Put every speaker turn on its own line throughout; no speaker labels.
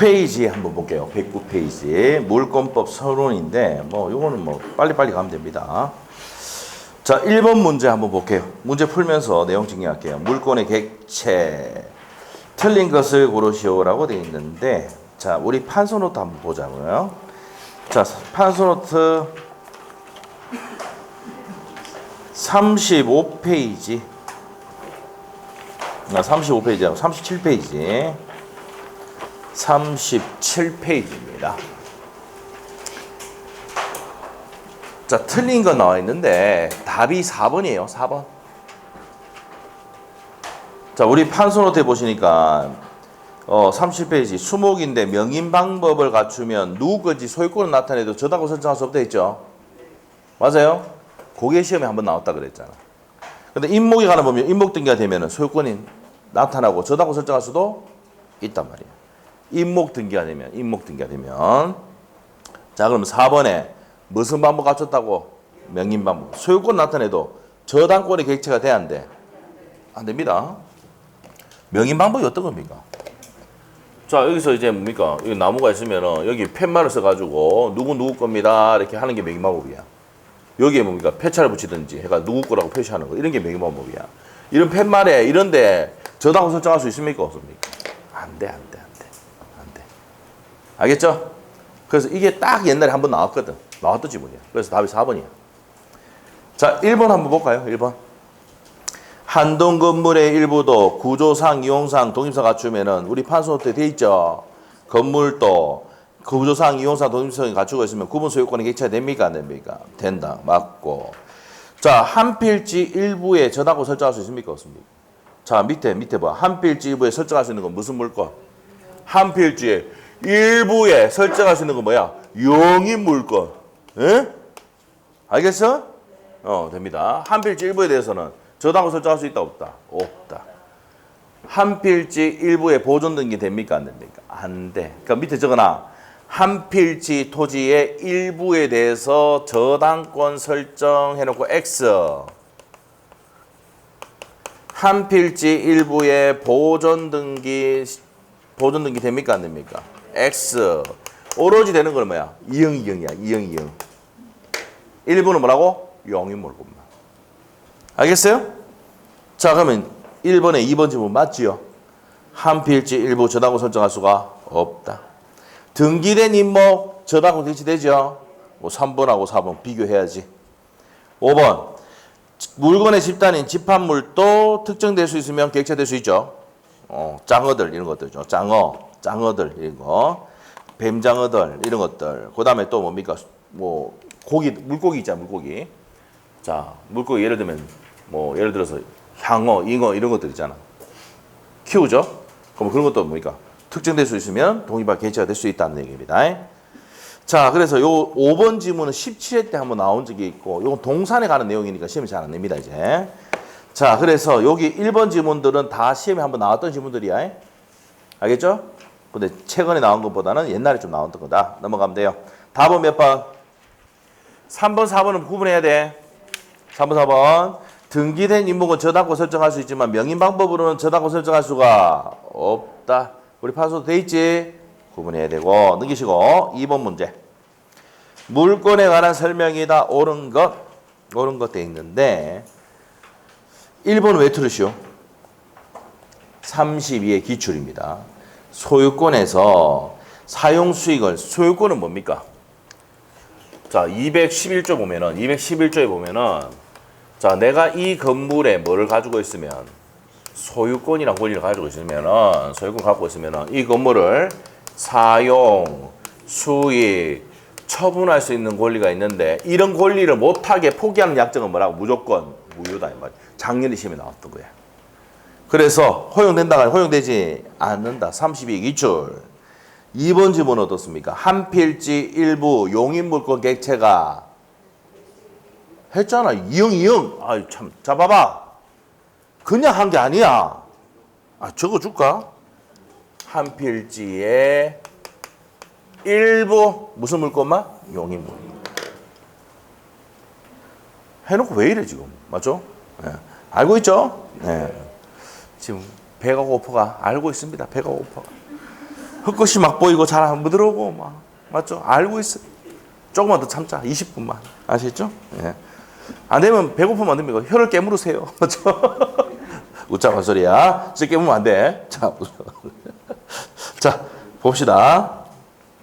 109페이지 한번 볼게요. 109페이지. 물권법 서론인데, 요거는 빨리빨리 가면 됩니다. 자, 1번 문제 한번 볼게요. 문제 풀면서 내용 정리할게요. 물권의 객체. 틀린 것을 고르시오라고 되어 있는데, 자, 우리 판서노트 한번 보자고요. 자, 판서노트 35페이지. 35페이지하고 37페이지. 37페이지입니다. 자, 틀린 거 나와 있는데 답이 4번이에요. 4번. 자, 우리 판서노트에 보시니까 37페이지 수목인데 명인 방법을 갖추면 누구 건지 소유권을 나타내도 저다고 설정할 수 없다 했죠. 맞아요? 고개 시험에 한번 나왔다 그랬잖아. 근데 인목에 관한 보면 인목 등기가 되면 소유권이 나타나고 저다고 설정할 수도 있단 말이에요. 인목 등기가 되면 자, 그럼 4번에 무슨 방법 갖췄다고? 명인 방법. 소유권 나타내도 저당권의 객체가 돼야 안 돼? 안 됩니다. 명인 방법이 어떤 겁니까? 자, 여기서 이제 뭡니까? 여기 나무가 있으면은 여기 팻말을 써가지고 누구 겁니다 이렇게 하는 게 명인 방법이야. 여기에 뭡니까? 폐차를 붙이든지 해가 누구 거라고 표시하는 거, 이런 게 명인 방법이야. 이런 팻말에 이런데 저당권 설정할 수 있습니까? 없습니까? 안 돼. 알겠죠? 그래서 이게 딱 옛날에 한번 나왔거든. 나왔던 지문이야. 그래서 답이 4번이야. 자, 1번 한번 볼까요? 1번. 한동 건물의 일부도 구조상, 이용상, 독립성 갖추면은 우리 판서노트에 돼 있죠. 건물도 구조상, 이용상, 독립성이 갖추고 있으면 구분 소유권의 객체가 됩니까? 안 됩니까? 된다. 맞고. 자, 한 필지 일부에 저당권 설정할 수 있습니까? 없습니까? 자, 밑에 봐. 한 필지 일부에 설정할 수 있는 건 무슨 물건? 한 필지에 일부에 설정할 수 있는 건 뭐야? 용인 물건. 에? 알겠어? 됩니다. 한 필지 일부에 대해서는 저당권 설정할 수 있다 없다? 없다. 한 필지 일부에 보존 등기 됩니까? 안 됩니까? 안 돼. 그러니까 밑에 적어놔. 한 필지 토지의 일부에 대해서 저당권 설정해놓고 X. 한 필지 일부에 보존 등기 됩니까? 안 됩니까? X. 오로지 되는 건 뭐야? 이응이야. 일부는 뭐라고? 용인 물건만. 알겠어요? 자, 그러면 1번에 2번 질문 맞지요? 한 필지 일부 저당권 설정할 수가 없다. 등기된 인목 저당권 대치되죠? 3번하고 4번 비교해야지. 5번. 물건의 집단인 집합물도 특정될 수 있으면 객체될 수 있죠. 장어들 이런 것들죠. 장어들 이런 거. 뱀장어들 이런 것들. 그다음에 또 뭡니까? 물고기 있잖아, 물고기. 자, 물고기 예를 들어서 향어, 잉어 이런 것들 있잖아. 키우죠? 그럼 그런 것도 뭡니까? 특정될 수 있으면 독립할 객체가 될 수 있다는 얘기입니다. 자, 그래서 요 5번 지문은 17회 때 한번 나온 적이 있고, 요건 동산에 가는 내용이니까 시험이 잘 안 냅니다, 이제. 자, 그래서 여기 1번 지문들은 다 시험에 한번 나왔던 지문들이야. 알겠죠? 근데 최근에 나온 것보다는 옛날에 좀 나왔던 거다. 넘어가면 돼요. 답은 몇 번? 3번, 4번은 구분해야 돼. 3번, 4번. 등기된 인목은 저당권 설정할 수 있지만 명인 방법으로는 저당권 설정할 수가 없다. 우리 판서도 돼 있지? 구분해야 되고. 넘기시고 2번 문제. 물권에 관한 설명이다. 옳은 것 돼 있는데 1번은 왜 틀으시오? 32의 기출입니다. 소유권에서 사용수익을, 소유권은 뭡니까? 자, 211조에 보면은 자, 내가 이 건물에 뭐를 가지고 있으면 소유권이란 권리를 가지고 있으면은 소유권 갖고 있으면은 이 건물을 사용, 수익, 처분할 수 있는 권리가 있는데 이런 권리를 못하게 포기하는 약정은 뭐라고? 무조건 무효다 이 말이야. 작년에 시험에 나왔던 거야. 그래서 허용된다가 허용되지 않는다. 32 기출. 2번 지문은 어떻습니까? 한 필지 일부 용인물권 객체가 했잖아. 이응. 아이 참. 자, 봐봐. 그냥 한 게 아니야. 적어줄까? 한 필지에 일부 무슨 물건만? 용인물건. 해놓고 왜 이래 지금? 맞죠? 네. 알고 있죠? 네. 지금 배가 고파가 알고 있습니다. 배가 고파가. 헛것이 막 보이고 잘 안 들어오고 막 맞죠? 알고 있어. 조금만 더 참자. 20분만. 아시겠죠? 예. 안 되면 배고프면 안 됩니다. 혀를 깨물으세요. 맞죠? 웃자마 소리야. 진짜 깨물면 안 돼. 자, 자 봅시다.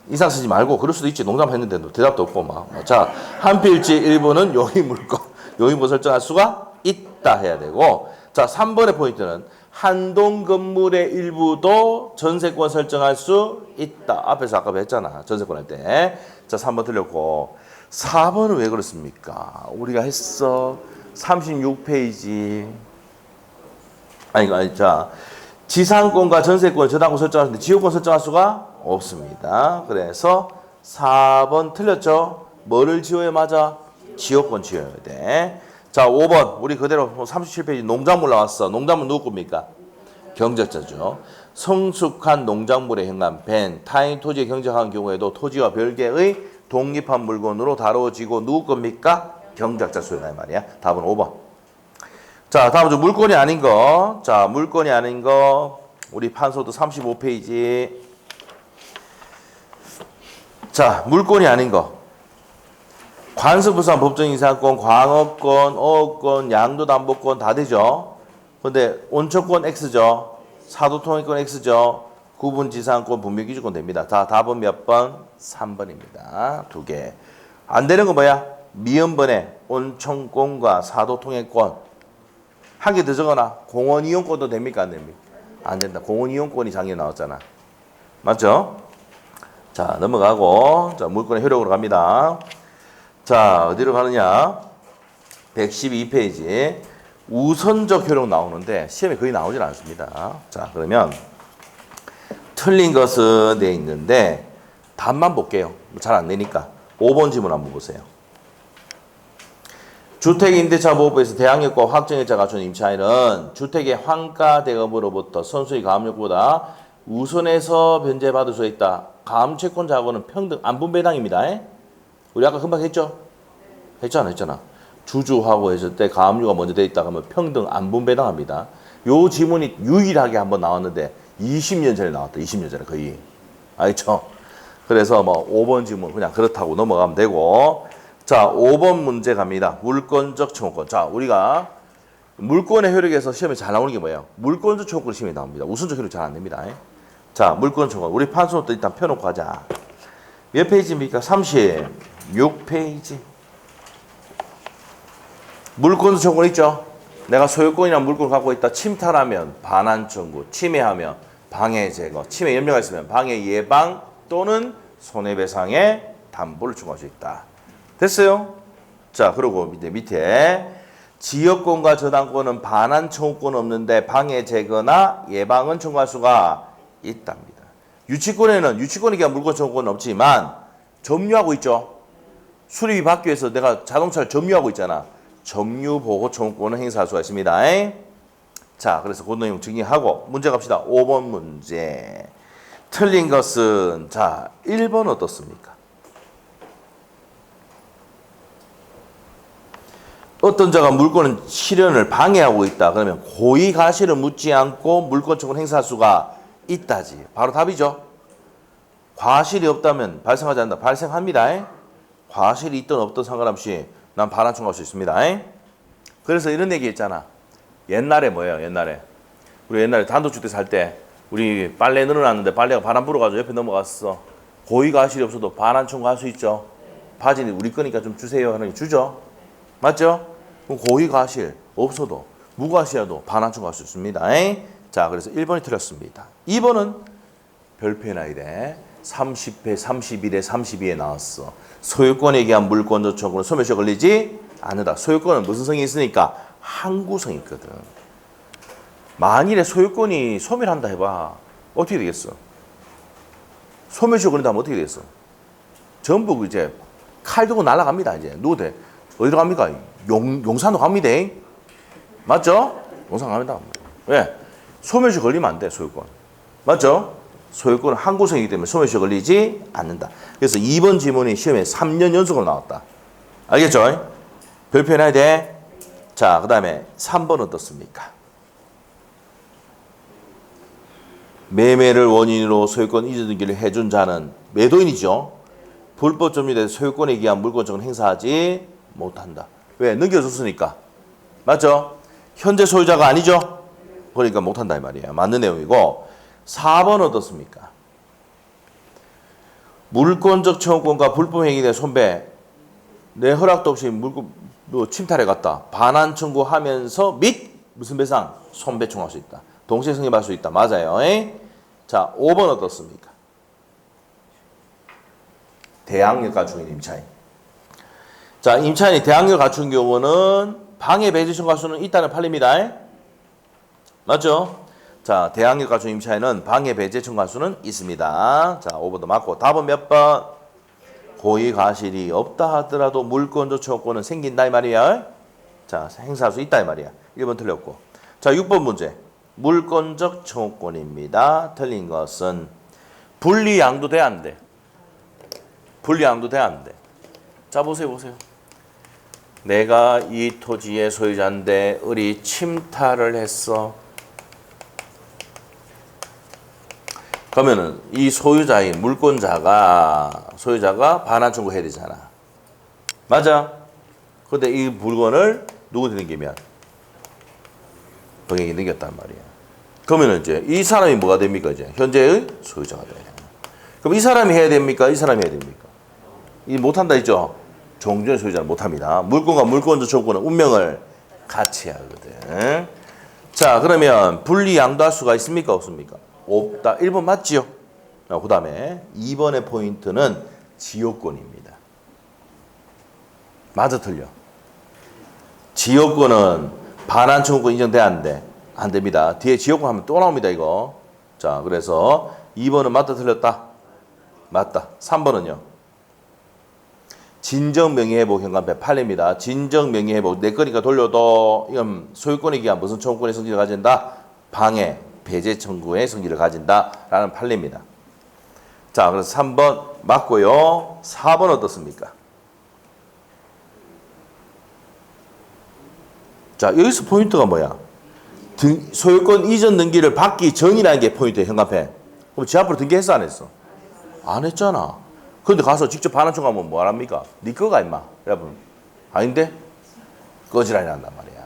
이상 쓰지 말고 그럴 수도 있지. 농담했는데도 대답도 없고 막. 자, 한 필지 일부는 용의 물건, 용의부 설정할 수가 있다 해야 되고. 자, 3번의 포인트는 한동 건물의 일부도 전세권 설정할 수 있다. 앞에서 아까 했잖아. 전세권 할 때. 자, 3번 틀렸고. 4번은 왜 그렇습니까? 우리가 했어. 36페이지. 아니, 자. 지상권과 전세권, 저당권 설정하는데 지역권 설정할 수가 없습니다. 그래서 4번 틀렸죠? 뭐를 지어야 맞아? 지역권 지어야 돼. 자, 5번. 우리 그대로 37페이지 농작물 나왔어. 농작물 누구 겁니까? 경작자죠. 성숙한 농작물에 행한 벤, 타인 토지에 경작한 경우에도 토지와 별개의 독립한 물건으로 다뤄지고 누구 겁니까? 경작자 소유다 이 말이야. 답은 5번. 자, 다음은 물건이 아닌 거. 자, 물건이 아닌 거. 우리 판소도 35페이지. 자, 물건이 아닌 거. 관습부산 법정이사권, 광업권, 어업권, 양도담보권 다 되죠. 근데 온천권 X죠. 사도통행권 X죠. 구분지상권, 분묘기준권 됩니다. 다 답은 몇 번? 3번입니다. 두 개. 안 되는 거 뭐야? 미연번에 온천권과 사도통행권. 한 개 더 적어놔. 공원 이용권도 됩니까? 안 됩니까? 안 된다. 공원 이용권이 작년에 나왔잖아. 맞죠? 자, 넘어가고. 자, 물권의 효력으로 갑니다. 자, 어디로 가느냐? 112페이지. 우선적 효력 나오는데 시험에 거의 나오질 않습니다. 자, 그러면 틀린 것은 돼 있는데 답만 볼게요. 잘 안 되니까. 5번 지문 한번 보세요. 주택임대차보호법에서 대항력과 확정일자 갖춘 임차인은 주택의 환가대금으로부터 선수의 가압력보다 우선해서 변제받을 수 있다. 가압채권자하고는 평등 안분배당입니다. 우리 아까 금방 했죠? 했잖아. 주주하고 했을 때 가압류가 먼저 돼 있다 하면 평등 안분배당합니다. 요 지문이 유일하게 한번 나왔는데 20년 전에 나왔다. 20년 전에 거의. 알겠죠? 그래서 뭐 5번 지문 그냥 그렇다고 넘어가면 되고. 자, 5번 문제 갑니다. 물권적 청구권. 자, 우리가 물권의 효력에서 시험에 잘 나오는 게 뭐예요? 물권적 청구권 시험에 나옵니다. 우선적 효력 잘 안 됩니다. 자, 물권 청구권. 우리 판소부터 일단 펴놓고 가자. 몇 페이지입니까? 36페이지. 물권적 청구권 있죠? 내가 소유권이나 물권을 갖고 있다. 침탈하면 반환 청구, 침해하면 방해 제거, 침해 염려가 있으면 방해 예방 또는 손해배상의 담보를 청구할 수 있다. 됐어요? 자, 그리고 밑에 지역권과 저당권은 반환 청구권 없는데 방해 제거나 예방은 청구할 수가 있답니다. 유치권에 대한 물권 청구권은 없지만 점유하고 있죠. 수리비 받기 위해서 내가 자동차를 점유하고 있잖아. 점유보호 청구권을 행사할 수가 있습니다. 자, 그래서 그 내용 정리하고 문제 갑시다. 5번 문제. 틀린 것은 자, 1번 어떻습니까? 어떤 자가 물권 실현을 방해하고 있다. 그러면 고의 가실을 묻지 않고 물권 청구를 행사할 수가 있다지. 바로 답이죠. 과실이 없다면 발생하지 않는다. 발생합니다. 과실이 있든 없든 상관없이 난 반환 청구할 수 있습니다. 그래서 이런 얘기 했잖아. 옛날에 뭐예요? 우리 옛날에 단독주택 살 때 우리 빨래 늘어났는데 빨래가 바람 불어가지고 옆에 넘어갔어. 고의 가실이 없어도 반환 청구할 수 있죠. 바지는 우리 거니까 좀 주세요 하는 게 주죠. 맞죠? 그럼 고의 가실 없어도 무과실이라도 반환 청구할 수 있습니다. 자, 그래서 1번이 틀렸습니다. 2번은 별표 해놔야 돼. 30회, 31회, 32에 나왔어. 소유권에 의한 물권적 청구는 소멸시효 걸리지 않는다. 소유권은 무슨 성이 있으니까? 항구성이 있거든. 만일에 소유권이 소멸한다 해봐. 어떻게 되겠어? 소멸시효 걸린다면 어떻게 되겠어? 전부 이제 칼 들고 날아갑니다. 이제 누구 돼? 어디로 갑니까? 용산으로 갑니다. 맞죠? 용산 갑니다. 왜? 소멸시효 걸리면 안 돼, 소유권. 맞죠? 소유권은 항구성이기 때문에 소멸시효 걸리지 않는다. 그래서 2번 지문이 시험에 3년 연속으로 나왔다. 알겠죠? 별표 해놔야 돼. 자, 그 다음에 3번 어떻습니까? 매매를 원인으로 소유권 이전 등기를 해준 자는 매도인이죠. 불법 점유된 소유권에 기한 물권적은 행사하지 못한다. 왜? 넘겨줬으니까. 맞죠? 현재 소유자가 아니죠? 그러니까 못한다 이 말이에요. 맞는 내용이고 4번 어떻습니까? 물권적 청구권과 불법 행위에 대해 손배 내 허락도 없이 물권 침탈해 갔다. 반환 청구하면서 및 무슨 배상? 손배 청구할 수 있다. 동시에 승인받을 수 있다. 맞아요. 에이? 자, 5번 어떻습니까? 대항력 갖춘 임차인. 자, 임차인이 대항력 갖춘 경우는 방해 배제 청구할 수는 있다는 판례입니다. 맞죠? 자, 대항력 갖춘 임차인은 방해 배제 청구할 수는 있습니다. 자, 5번도 맞고 답은 몇 번? 고의 과실이 없다 하더라도 물권적 청구권은 생긴다 이 말이야. 자, 행사할 수 있다 이 말이야. 1번 틀렸고. 자, 6번 문제. 물권적 청구권입니다. 틀린 것은 분리양도 돼 안 돼? 분리양도 돼 안 돼? 자, 보세요. 내가 이 토지의 소유자인데 을이 침탈을 했어. 그러면은 이 소유자인 물권자가 반환 청구해야 되잖아. 맞아? 근데 이 물건을 누구한테 넘기면 병행이 넘겼단 말이야. 그러면은 이제 이 사람이 뭐가 됩니까? 이제 현재의 소유자가 돼. 그럼 이 사람이 해야 됩니까? 이 사람이 해야 됩니까? 이 못한다 했죠? 종전의 소유자는 못합니다. 물권과 물권적 청구는 운명을 같이 하거든. 자, 그러면 분리양도할 수가 있습니까? 없습니까? 없다. 1번 맞지요? 그 다음에 2번의 포인트는 지역권입니다. 맞아 틀려? 지역권은 반환 청구권 인정돼야 안 돼? 안 됩니다. 뒤에 지역권 하면 또 나옵니다 이거. 자, 그래서 2번은 맞다 틀렸다? 맞다. 3번은요? 진정명의회복 현관패 판례입니다. 진정명의회복 내 거니까 돌려도 이건 소유권에 기한 무슨 청구권의 성질을 가진다? 방해, 배제 청구의 성질을 가진다라는 판례입니다. 자, 그래서 3번 맞고요. 4번 어떻습니까? 자, 여기서 포인트가 뭐야? 소유권 이전 등기를 받기 전이라는 게 포인트예요, 현관패. 그럼 지 앞으로 등기했어, 안 했어? 안 했잖아. 근데 가서 직접 반환 청구하면 뭐 합니까? 네 거가 임마. 여러분. 아닌데? 꺼지라니 한단 말이야.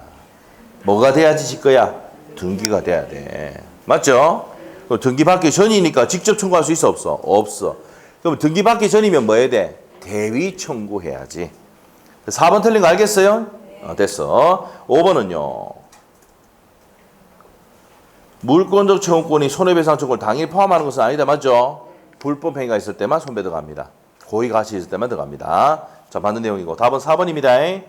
뭐가 돼야지 지 거야? 등기가 돼야 돼. 맞죠? 그럼 등기 받기 전이니까 직접 청구할 수 있어, 없어? 없어. 그럼 등기 받기 전이면 뭐 해야 돼? 대위 청구해야지. 4번 틀린 거 알겠어요? 됐어. 5번은요. 물권적 청구권이 손해배상 청구를 당일 포함하는 것은 아니다. 맞죠? 불법 행위가 있을 때만 손배 들어갑니다. 고의 과실이 있을 때만 들어갑니다. 자, 맞는 내용이고. 답은 4번입니다.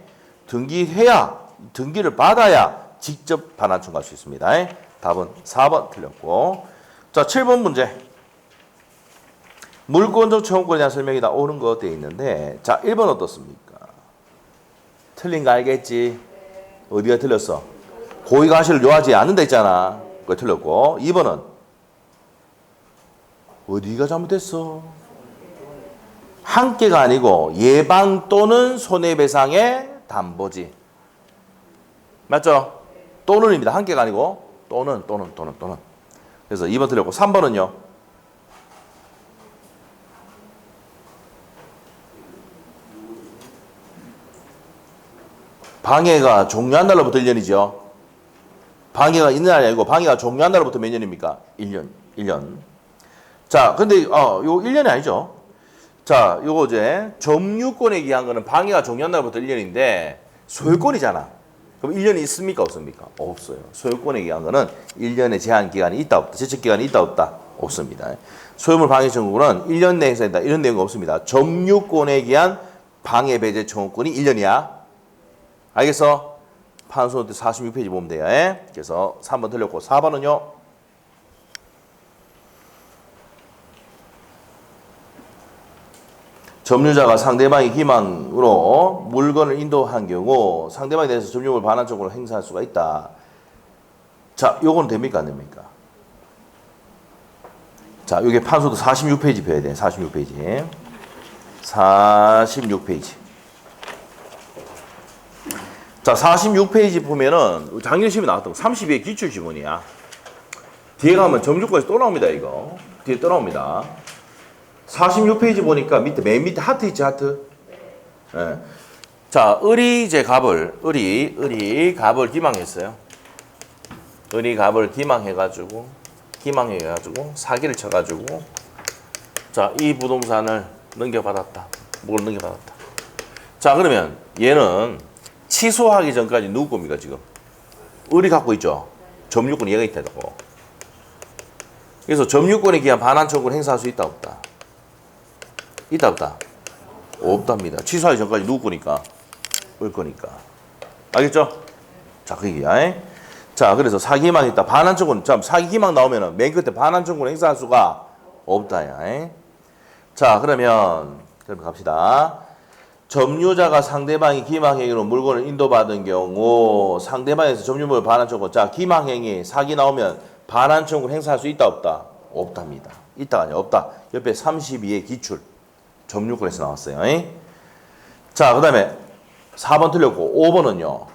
등기해야, 등기를 받아야 직접 반환 청구할 수 있습니다. 답은 4번 틀렸고. 자, 7번 문제. 물권적 청구권에 대한 설명이 다 오는 거 되어 있는데, 자, 1번 어떻습니까? 틀린 거 알겠지? 어디가 틀렸어? 고의 과실을 요하지 않는다 했잖아. 그거 틀렸고. 2번은 어디가 잘못됐어? 함께가 아니고 예방 또는 손해배상의 담보지. 맞죠? 또는입니다. 함께가 아니고 또는. 그래서 2번 틀렸고 3번은요. 방해가 종료한 날로부터 1년이죠. 방해가 있는 날이 아니고 방해가 종료한 날로부터 몇 년입니까? 1년. 자, 근데 요 1년이 아니죠. 자, 요거 이제 점유권에 기한 거는 방해가 종료한 날부터 1년인데 소유권이잖아. 그럼 1년이 있습니까? 없습니까? 없어요. 소유권에 기한 거는 1년의 제한 기간이 있다 없다. 제척 기간이 있다 없다? 없습니다. 소유물 방해 청구는 1년 내에 행사된다. 이런 내용 없습니다. 점유권에 기한 방해 배제 청구권이 1년이야. 알겠어? 판소노트 46페이지 보면 돼요. 그래서 3번 틀렸고 4번은요. 점유자가 상대방의 기망으로 물건을 인도한 경우 상대방에 대해서 점유물 반환 청구를 행사할 수가 있다. 자, 요건 됩니까? 안 됩니까? 자, 요게 판소도 46페이지 펴야 돼. 46페이지. 46페이지. 자, 46페이지 보면은 작년 시험에 나왔던 거 32의 기출 지문이야. 뒤에 가면 점유권에서 또 나옵니다, 이거. 뒤에 또 나옵니다. 46페이지 보니까 밑에, 맨 밑에 하트 있지, 하트? 예. 자, 을이 이제 을이 갑을 기망했어요. 을이 갑을 기망해가지고, 사기를 쳐가지고, 자, 이 부동산을 넘겨받았다. 뭘 넘겨받았다. 자, 그러면 얘는 취소하기 전까지 누구 겁니까, 지금? 을이 갖고 있죠? 점유권 얘가 있다고. 그래서 점유권에 기한 반환 청구를 행사할 수 있다, 없다? 있다, 없다? 없답니다. 취소하기 전까지 누구 거니까? 을 거니까. 알겠죠? 자, 그 얘기야. 자, 그래서 사기희망이 있다. 반환 청구는, 자, 사기희망 나오면은 맨 끝에 반환 청구를 행사할 수가 없다야. 자, 그러면 갑시다. 점유자가 상대방이 기망행위로 물건을 인도받은 경우 상대방에서 점유물 반환 청구. 자, 기망행위 사기 나오면 반환 청구를 행사할 수 있다, 없다? 없답니다. 있다가 아니라 없다. 옆에 32의 기출. 점유권에서 나왔어요. 자, 그 다음에 4번 틀렸고 5번은요.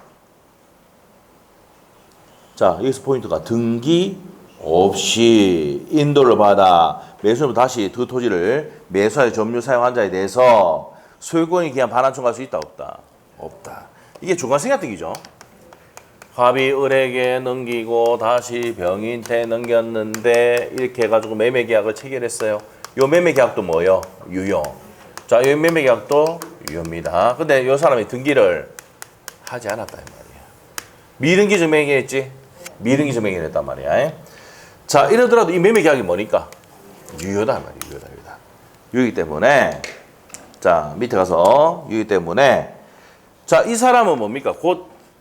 자, 여기서 포인트가 등기 없이 인도를 받아 매수는 다시 그 토지를 매수하여 점유 사용한 자에 대해서 소유권이 기한 반환 청구할 수 있다, 없다? 없다. 이게 중간생략득이죠. 갑이 을에게 넘기고 다시 병인한테 넘겼는데 이렇게 해가지고 매매계약을 체결했어요. 요 매매계약도 뭐예요? 유효. 자, 요 매매계약도 유효입니다. 근데 요 사람이 등기를 하지 않았다 이 말이에요. 미등기적 매매했지? 미등기적 매매를 했단 말이야. 자, 이러더라도 이 매매계약이 뭐니까? 유효다 이 말이에요. 유효다. 유효이기 때문에 자, 밑에 가서 유효이기 때문에 자, 이 사람은 뭡니까?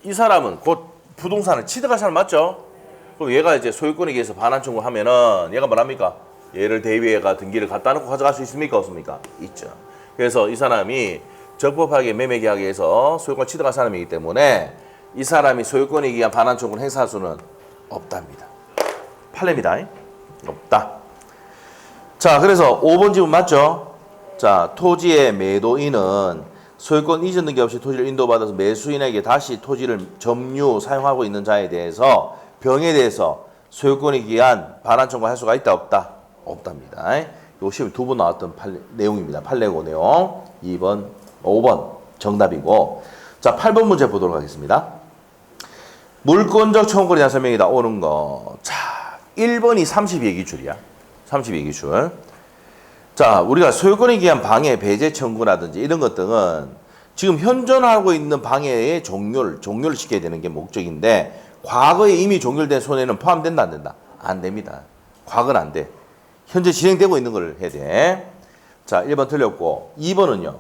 이 사람은 곧 부동산을 취득할 사람 맞죠? 그럼 얘가 이제 소유권에 의해서 반환 청구하면은 얘가 뭐랍니까? 얘를 대위에가 등기를 갖다 놓고 가져갈 수 있습니까? 없습니까? 있죠. 그래서 이 사람이 적법하게 매매계약에서 소유권 취득한 사람이기 때문에 이 사람이 소유권에 의한 반환 청구를 행사할 수는 없답니다. 판례입니다. 없다. 자, 그래서 5번 지문 맞죠? 자, 토지의 매도인은 소유권 이전 등기 없이 토지를 인도받아서 매수인에게 다시 토지를 점유 사용하고 있는 자에 대해서 병에 대해서 소유권에 기한 반환 청구할 수가 있다, 없다? 없답니다. 요 시험에 2번 나왔던 내용입니다. 판례고 내용 2번, 5번 정답이고. 자, 8번 문제 보도록 하겠습니다. 물권적 청구권에 대한 설명이다. 오는 거. 자, 1번이 32의 기출이야. 32의 기출. 자, 우리가 소유권에 기한 방해, 배제 청구라든지 이런 것들은 지금 현존하고 있는 방해의 종료를 시켜야 되는 게 목적인데 과거에 이미 종결된 손해는 포함된다, 안 된다? 안 됩니다. 과거는 안 돼. 현재 진행되고 있는 걸 해야 돼. 자, 1번 틀렸고 2번은요.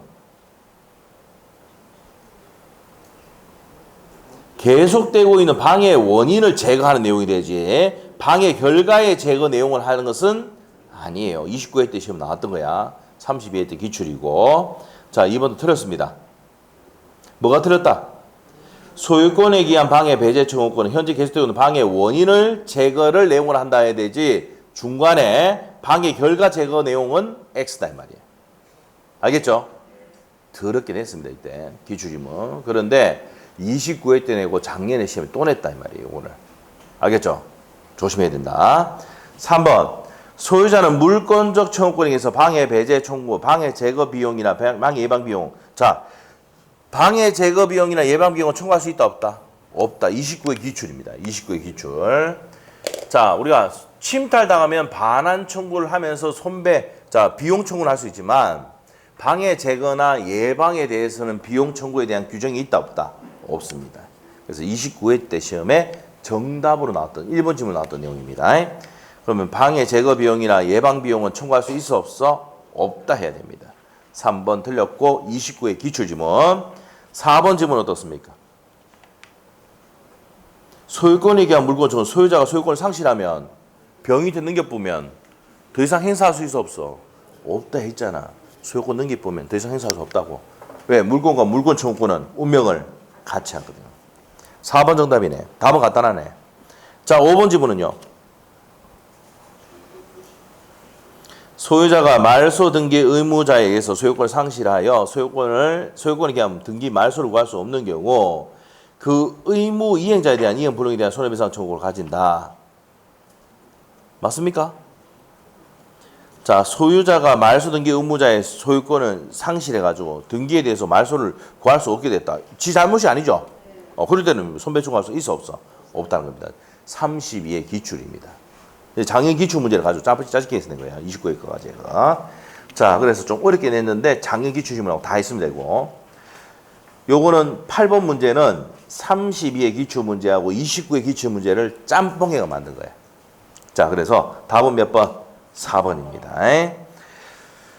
계속되고 있는 방해의 원인을 제거하는 내용이 되지 방해 결과의 제거 내용을 하는 것은 아니에요. 29회 때 시험 나왔던 거야. 32회 때 기출이고. 자, 2번도 틀렸습니다. 뭐가 틀렸다? 소유권에 기한 방해, 배제 청구권은 현재 계속되고 있는 방해 원인을 제거를 내용으로 한다 해야 되지 중간에 방해 결과 제거 내용은 X다 이 말이에요. 알겠죠? 더럽게 냈습니다. 이때 기출이면. 그런데 29회 때 내고 작년에 시험에 또 냈다 이 말이에요. 오늘. 알겠죠? 조심해야 된다. 3번. 소유자는 물권적 청구권에 의해서 방해, 배제 청구, 방해 제거 비용이나 방해 예방 비용. 자, 방해 제거 비용이나 예방 비용을 청구할 수 있다, 없다? 없다. 29의 기출입니다. 29의 기출. 자, 우리가 침탈 당하면 반환 청구를 하면서 손배, 자, 비용 청구를 할 수 있지만 방해 제거나 예방에 대해서는 비용 청구에 대한 규정이 있다, 없다? 없습니다. 그래서 29회 때 시험에 정답으로 나왔던 1번 질문 나왔던 내용입니다. 그러면 방해 제거 비용이나 예방 비용은 청구할 수 있어, 없어? 없다 해야 됩니다. 3번 틀렸고 29의 기출 지문. 4번 지문 어떻습니까? 소유권에 기한 물건 청구, 소유자가 소유권을 상실하면 병인한테 넘겨보면 더 이상 행사할 수 있어, 없어? 없다 했잖아. 소유권 넘겨보면 더 이상 행사할 수 없다고. 왜? 물건과 물건 청구권은 운명을 같이 하거든요. 4번 정답이네. 답은 간단하네. 자, 5번 지문은요. 소유자가 말소 등기 의무자에 의해서 소유권을 상실하여 소유권에 기한 등기 말소를 구할 수 없는 경우 그 의무 이행자에 대한 이행 불능에 대한 손해배상 청구를 가진다. 맞습니까? 자, 소유자가 말소 등기 의무자의 소유권을 상실해가지고 등기에 대해서 말소를 구할 수 없게 됐다. 지 잘못이 아니죠? 그럴 때는 손배충할 수 있어 없어? 없다는 겁니다. 32의 기출입니다. 장애 기출 문제를 가지고 짜집게 해서 낸 거야. 29회 거까지. 자, 그래서 좀 어렵게 냈는데 장애 기출 질문하고 다 있으면 되고, 요거는 8번 문제는 32의 기출 문제하고 29의 기출 문제를 짬뽕해서 만든 거예요. 자, 그래서 답은 몇 번? 4번입니다.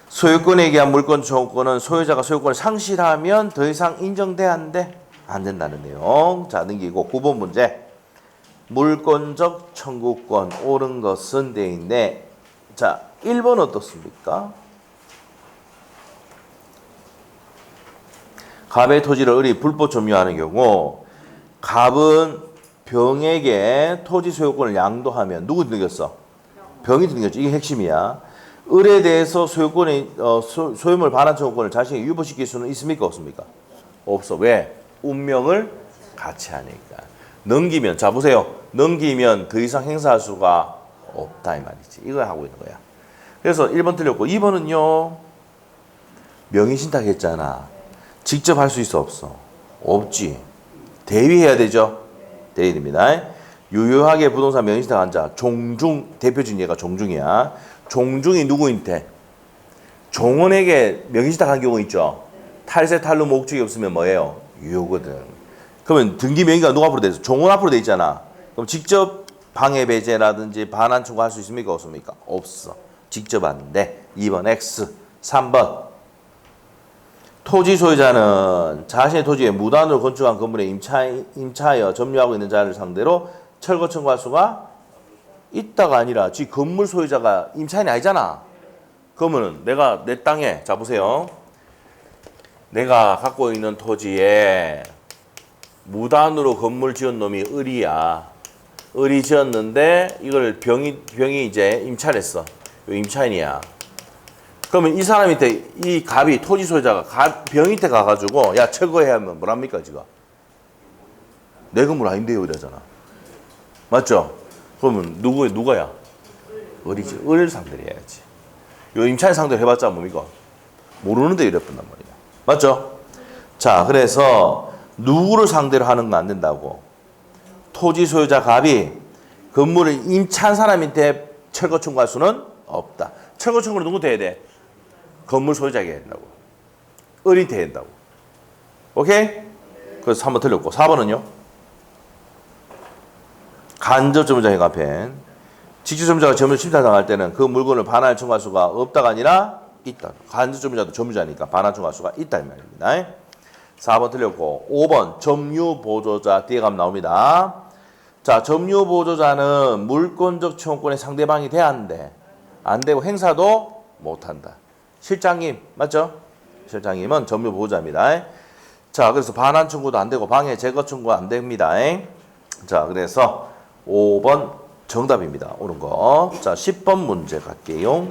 소유권에 의한 물권 청구권은 소유자가 소유권을 상실하면 더 이상 인정돼야 하는데 안 된다는 내용. 자, 넘기고 9번 문제. 물권적 청구권 옳은 것은 돼 있네. 자, 1번 어떻습니까? 갑의 토지를 을이 불법 점유하는 경우 갑은 병에게 토지 소유권을 양도하면 누구 등겼어? 병이 등겼죠. 이게 핵심이야. 을에 대해서 소유권의 소유물 반환 청구권을 자신에게 유보시킬 수는 있습니까? 없습니까? 없어. 왜? 운명을 같이 하니까. 넘기면, 자 보세요. 넘기면 더 이상 행사할 수가 없다 이 말이지. 이거 하고 있는 거야. 그래서 1번 틀렸고 2번은요. 명의신탁 했잖아. 직접 할 수 있어 없어? 없지. 대위해야 되죠. 대위입니다. 유효하게 부동산 명의신탁한 자 종중, 대표적인 예가 종중이야. 종중이 누구인데? 종원에게 명의신탁한 경우 있죠. 탈세 탈루 목적이 없으면 뭐예요? 유효거든. 그러면 등기 명의가 누가 앞으로 돼 있어? 종원 앞으로 돼 있잖아. 그럼 직접 방해 배제라든지 반환 청구할 수 있습니까? 없습니까? 없어. 직접 하는데 2번 X. 3번 토지 소유자는 자신의 토지에 무단으로 건축한 건물에 임차하여 점유하고 있는 자를 상대로 철거 청구할 수가 있다가 아니라 지 건물 소유자가 임차인이 아니잖아. 그러면은 내가 내 땅에, 자 보세요. 내가 갖고 있는 토지에 무단으로 건물 지은 놈이 을이야. 을이 지었는데 이걸 병이 이제 임차를 했어. 임차인이야. 그러면 이 사람한테 이 갑이 토지 소유자가 병한테 가가지고 야 철거해야 하면 뭐랍니까 지금? 내 건물 아닌데요 이러잖아. 맞죠? 그러면 누구야? 을이지. 을 상대를 해야지. 요 임차인 상대를 해봤자 뭡니까? 모르는데 이랬단 말이야. 맞죠? 자, 그래서 누구를 상대로 하는 건 안 된다고. 토지 소유자 갑이 건물을 임차한 사람한테 철거 청구할 수는 없다. 철거 청구는 누구한테 해야 돼? 건물 소유자에게 해야 된다고. 을한테 해야 된다고. 오케이? 그래서 3번 틀렸고 4번은요? 간접 점유자 행합행. 직접 점유자가 점유 침탈당할 때는 그 물건을 반환 청구할 수가 없다가 아니라 있다. 간접 점유자도 점유자니까 반환 청구할 수가 있다 이 말입니다. 4번 틀렸고 5번 점유 보조자 뒤에 가면 나옵니다. 자, 점유 보조자는 물권적 청구권의 상대방이 돼야 하는데 안 되고 행사도 못 한다. 실장님 맞죠? 실장님은 점유 보조자입니다. 자, 그래서 반환 청구도 안 되고 방해 제거 청구 안 됩니다. 자, 그래서 5번 정답입니다. 옳은 거. 자, 10번 문제 갈게요.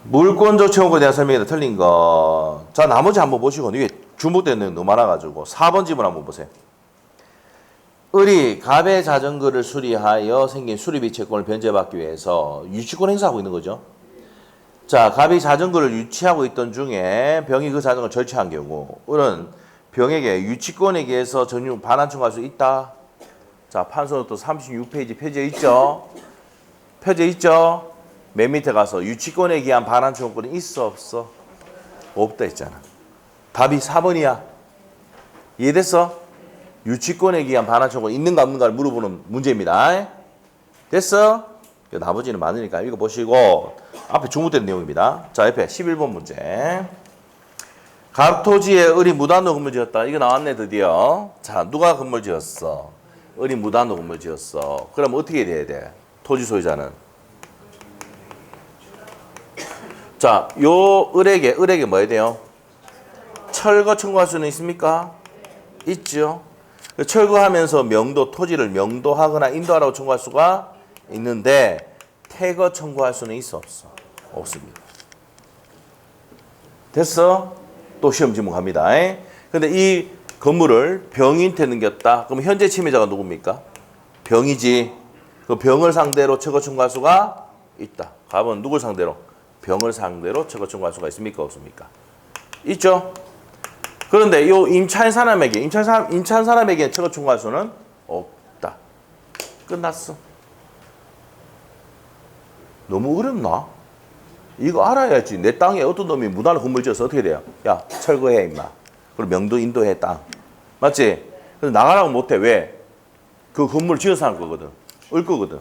물권적 청구에 대한 설명이 틀린 거. 자, 나머지 한번 보시고 이게 중복되는 내용 너무 많아가지고 4번 지문 한번 보세요. 을이 갑의 자전거를 수리하여 생긴 수리비 채권을 변제받기 위해서 유치권 행사하고 있는 거죠. 자, 갑이 자전거를 유치하고 있던 중에 병이 그 자전거를 절취한 경우 을은 병에게 유치권에 의해서 전유 반환 청구할 수 있다. 자, 판서노트 36페이지 펴져 있죠? 펴져 있죠? 맨 밑에 가서 유치권에 의한 반환 청구권이 있어 없어? 없다 했잖아. 답이 4번이야. 이해됐어? 유치권에 의한 반환 청구권 있는가 없는가를 물어보는 문제입니다. 됐어? 나머지는 많으니까 읽어보시고 앞에 중복된 내용입니다. 자, 옆에 11번 문제. 갑 토지에 을이 무단으로 건물 지었다. 이거 나왔네 드디어. 자, 누가 건물 지었어? 을이 무단으로 건물 지었어. 그럼 어떻게 돼야 돼? 토지 소유자는. 자, 요 을에게 뭐 해야 돼요? 철거 청구할 수는 있습니까? 있죠. 철거하면서 토지를 명도하거나 인도하라고 청구할 수가 있는데 퇴거 청구할 수는 있어 없어? 없습니다. 됐어? 또 시험 지문 갑니다. 근데 이 건물을 병인한테 넘겼다. 그럼 현재 침해자가 누굽니까? 병이지. 그 병을 상대로 최고 청구할 수가 있다. 갑은 누굴 상대로? 병을 상대로 최고 청구할 수가 있습니까? 없습니까? 있죠. 그런데 요 임차인 사람에게 최고 청구할 수는 없다. 끝났어. 너무 어렵나? 이거 알아야지. 내 땅에 어떤 놈이 무단으로 건물 지어서 어떻게 돼요? 야, 철거해 임마. 그리고 명도 인도해 땅. 맞지? 근데 나가라고 못해. 왜? 그 건물 지어서 할 거거든. 을 거거든.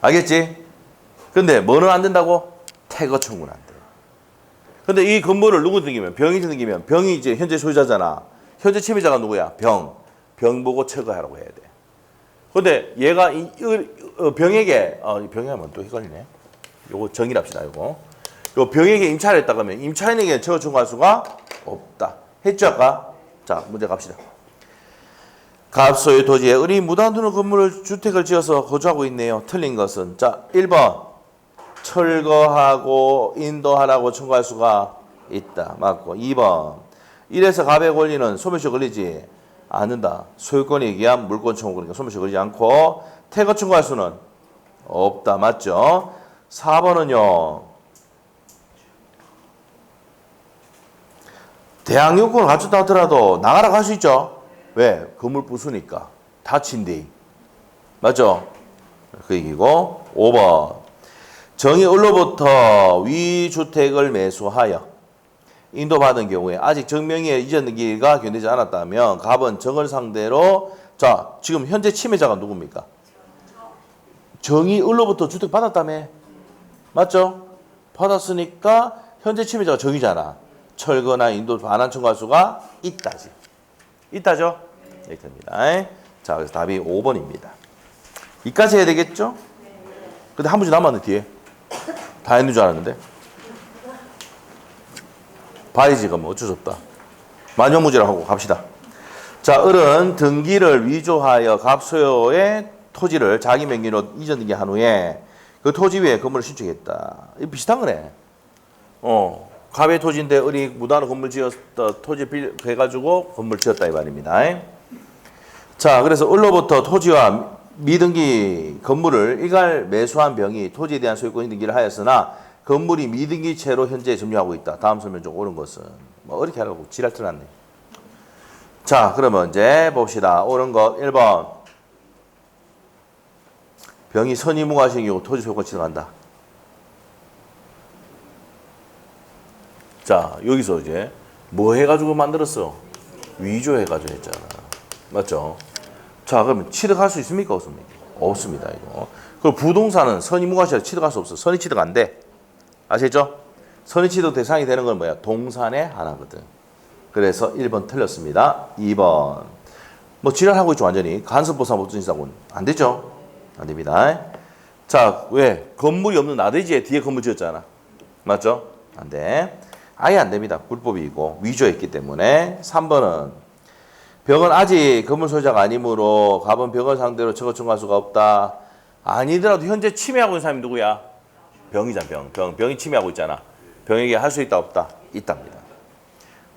알겠지? 근데 뭐는 안 된다고? 태거 청구는 안 돼. 근데 이 건물을 누구 등기면? 병이 등기면 병이 이제 현재 소유자잖아. 현재 침해자가 누구야? 병. 병 보고 철거하라고 해야 돼. 근데 얘가 병에게 병이 하면 또 헷갈리네. 요거 정의합시다. 요거. 요 병에게 임차를 했다 그러면 임차인에게 최고 청구할 수가 없다. 했죠 아까? 자, 문제 갑시다. 갑소유 토지에 을이 무단으로 건물을 주택을 지어서 거주하고 있네요. 틀린 것은 자 1번 철거하고 인도하라고 청구할 수가 있다. 맞고 2번 이래서 갑의 권리는 소멸시 걸리지 않는다. 소유권에 의한 물권 청구 그러니까 소멸시 걸리지 않고 태거 청구할 수는 없다. 맞죠? 4번은요. 대항 요건을 갖췄다 하더라도 나가라고 할 수 있죠. 왜? 건물 부수니까. 다친데. 맞죠? 그 얘기고. 5번. 정의 을로부터 위주택을 매수하여 인도받은 경우에 아직 정명의 이전 등기가 견디지 않았다면 갑은 정을 상대로 자, 지금 현재 침해자가 누굽니까? 정의 을로부터 주택 받았다며. 맞죠? 받았으니까 현재 침해자가 정의잖아. 철거나 인도 반환 청구할 수가 있다지. 있다죠? 이렇게 됩니다. 자, 그래서 답이 5번입니다. 이까지 해야 되겠죠? 근데 한 문제 남았네, 뒤에. 다 했는 줄 알았는데. 봐야지, 그럼 어쩔 수 없다. 만용 문제를 하고 갑시다. 자, 을은 등기를 위조하여 갑소유의 토지를 자기 명의로 이전 등기한 후에 그 토지 위에 건물을 신축했다. 이 비슷한 거네. 갑의 토지인데 을이 무단으로 건물 지었다. 토지 해가지고 건물 지었다 이 말입니다. 자, 그래서 을로부터 토지와 미등기 건물을 일괄 매수한 병이 토지에 대한 소유권 등기를 하였으나 건물이 미등기채로 현재 점유하고 있다. 다음 설명 중 옳은 것은 뭐 어렵게 하라고 지랄 틀어놨네. 자, 그러면 이제 봅시다. 옳은 것 1번. 병이 선의무과시인 경우 토지 소유권 취득한다. 자, 여기서 이제 뭐 해가지고 만들었어? 위조해가지고 했잖아. 맞죠? 자, 그러면 취득할 수 있습니까? 없습니까? 없습니다, 이거. 그리고 부동산은 선의무과시라 취득할 수 없어. 선의 취득 안 돼. 아시죠? 선의 취득 대상이 되는 건 뭐야? 동산의 하나거든. 그래서 1번 틀렸습니다. 2번. 뭐 지랄하고 있죠, 완전히. 간섭보상 법준시사고는 안 되죠? 안 됩니다. 자, 왜? 건물이 없는 나대지에 뒤에 건물 지었잖아. 맞죠? 안 돼. 아예 안 됩니다. 불법이고 위조했기 때문에. 3번은 병은 아직 건물 소유자가 아니므로 갑은 병을 상대로 처거 청구할 수가 없다. 아니더라도 현재 침해하고 있는 사람이 누구야? 병이잖아. 병이 침해하고 있잖아. 병에게 할 수 있다 없다? 있답니다.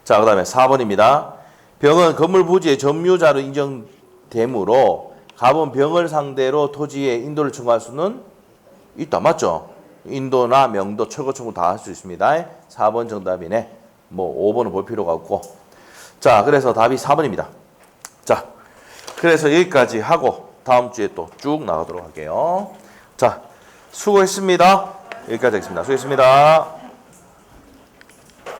자, 그 다음에 4번입니다. 병은 건물 부지의 점유자로 인정되므로 갑은 병을 상대로 토지에 인도를 청구할 수는 있다. 맞죠? 인도나 명도, 철거 청구 다 할 수 있습니다. 4번 정답이네. 뭐 5번은 볼 필요가 없고. 자, 그래서 답이 4번입니다. 자, 그래서 여기까지 하고 다음 주에 또 쭉 나가도록 할게요. 자, 수고했습니다. 여기까지 하겠습니다. 수고했습니다.